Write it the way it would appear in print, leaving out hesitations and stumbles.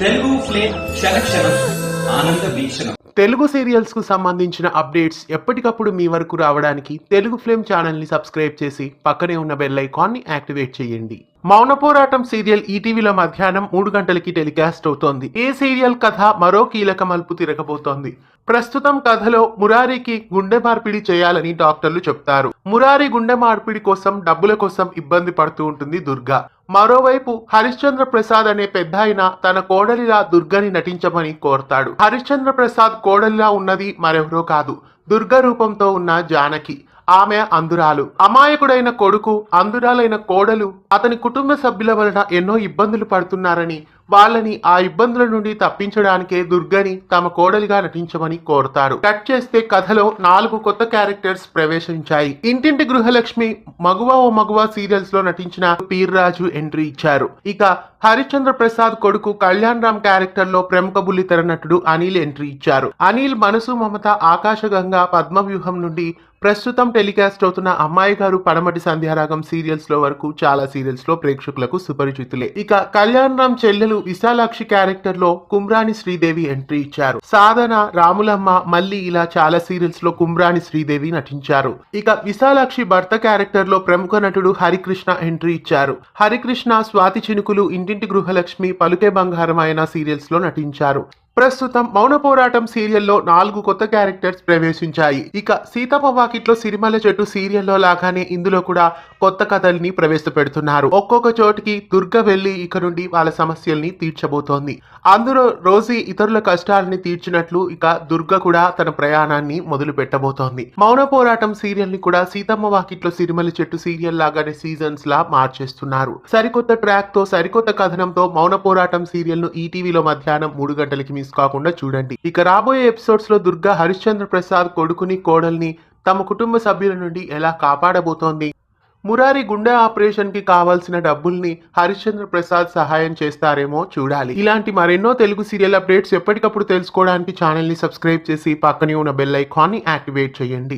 Telugu flame క్షణక్షణం ఆనంద వీక్షణం. Telugu serials కు సంబంధించిన అప్డేట్స్ ఎప్పటికప్పుడు మీ వరకు రావడానికి తెలుగు ఫ్లేమ్ ఛానల్ ని సబ్స్క్రైబ్ చేసి పక్కనే ఉన్న బెల్ ఐకాన్ ని యాక్టివేట్ చేయండి. మౌన పోరాటం సీరియల్ ఈటీవీలో మధ్యాహ్నం 3 గంటలకి టెలికాస్ట్ అవుతోంది. ఈ సీరియల్ కథ మరో కీలక మలుపు తిరగబోతోంది. ప్రస్తుతం కథలో మురారికి గుండె మార్పిడి చేయాలని డాక్టర్లు చెప్తారు. మురారి గుండె మార్పిడి కోసం డబ్బుల కోసం ఇబ్బంది పడుతూ ఉంటుంది దుర్గా. మరోవైపు హరిశ్చంద్ర ప్రసాద్ అనే పెద్దాయన తన కోడలిలా దుర్గని నటించమని కోరతాడు. హరిశ్చంద్ర ప్రసాద్ కోడలిలా ఉన్నది మరెవరో కాదు, దుర్గ రూపంతో ఉన్న జానకి. ఆమె అందురాలు. అమాయకుడైన కొడుకు, అందురాలైన కోడలు అతని కుటుంబ సభ్యుల వలన ఎన్నో ఇబ్బందులు పడుతున్నారని, వాళ్ళని ఆ ఇబ్బందుల నుండి తప్పించడానికే దుర్గని తమ కోడలిగా నటించమని కోరతారు. కట్ చేస్తే కథలో 4 కొత్త క్యారెక్టర్స్ ప్రవేశించాయి. ఇంటింటి గృహలక్ష్మి, మగువ ఓ మగువ సీరియల్స్ లో నటించిన పీర్రాజు ఎంట్రీ ఇచ్చారు. ఇక హరిశ్చంద్ర ప్రసాద్ కొడుకు కళ్యాణ్ రామ్ క్యారెక్టర్ లో ప్రముఖ బుల్లితెర నటుడు అనిల్ ఎంట్రీ ఇచ్చారు. అనిల్ మనసు మమత, ఆకాశగంగా, పద్మవ్యూహం నుండి ప్రస్తుతం టెలికాస్ట్ అవుతున్న అమ్మాయి గారు, పడమటి సంధ్యారాగం సీరియల్స్ లో వరకు చాలా సీరియల్స్ లో ప్రేక్షకులకు సుపరిచితులే. ఇక కళ్యాణ్ రామ్ చెల్లెలు విశాలాక్షి క్యారెక్టర్ లో కుమ్రాని శ్రీదేవి ఎంట్రీ ఇచ్చారు. సాధన, రాములమ్మ, మళ్ళీ ఇలా చాలా సీరియల్స్ లో కుమ్రాని శ్రీదేవి నటించారు. ఇక విశాలాక్షి భర్త క్యారెక్టర్ లో ప్రముఖ నటుడు హరికృష్ణ ఎంట్రీ ఇచ్చారు. హరికృష్ణ స్వాతి చినుకులు, ఇంటింటి గృహలక్ష్మి, పలుకే బంగారం అయిన సీరియల్స్ లో నటించారు. ప్రస్తుతం మౌన పోరాటం సీరియల్లో 4 కొత్త క్యారెక్టర్స్ ప్రవేశించాయి. ఇక సీతమ్మ వాకిట్లో సిరిమల్ల చెట్టు సీరియల్లో లాగానే ఇందులో కూడా కొత్త కథల్ని ప్రవేశపెడుతున్నారు. ఒక్కొక్క చోటికి దుర్గ వెళ్లి ఇక నుండి వాళ్ళ సమస్యల్ని తీర్చబోతోంది. అందులో రోజీ ఇతరుల కష్టాలని తీర్చినట్లు ఇక దుర్గ కూడా తన ప్రయాణాన్ని మొదలు పెట్టబోతోంది. మౌన పోరాటం సీరియల్ ని కూడా సీతమ్మ వాకిట్లో సిరిమల్ల చెట్టు సీరియల్ లాగానే సీజన్స్ లా మార్చేస్తున్నారు. సరికొత్త ట్రాక్ తో, సరికొత్త కథనంతో మౌన పోరాటం సీరియల్ ను ఈటీవీలో మధ్యాహ్నం 3 గంటలకి మిస్ కాకుండా చూడండి. ఇక రాబోయే ఎపిసోడ్స్ లో దుర్గా హరిశ్చంద్ర ప్రసాద్ కొడుకుని, కోడల్ని తమ కుటుంబ సభ్యుల నుండి ఎలా కాపాడబోతోంది, మురారి గుండె ఆపరేషన్ కి కావాల్సిన డబ్బుల్ని హరిశ్చంద్ర ప్రసాద్ సహాయం చేస్తారేమో చూడాలి. ఇలాంటి మరెన్నో తెలుగు సీరియల్ అప్డేట్స్ ఎప్పటికప్పుడు తెలుసుకోవడానికి ఛానల్ ని సబ్స్క్రైబ్ చేసి పక్కనే ఉన్న బెల్ ఐకాన్ ని యాక్టివేట్ చేయండి.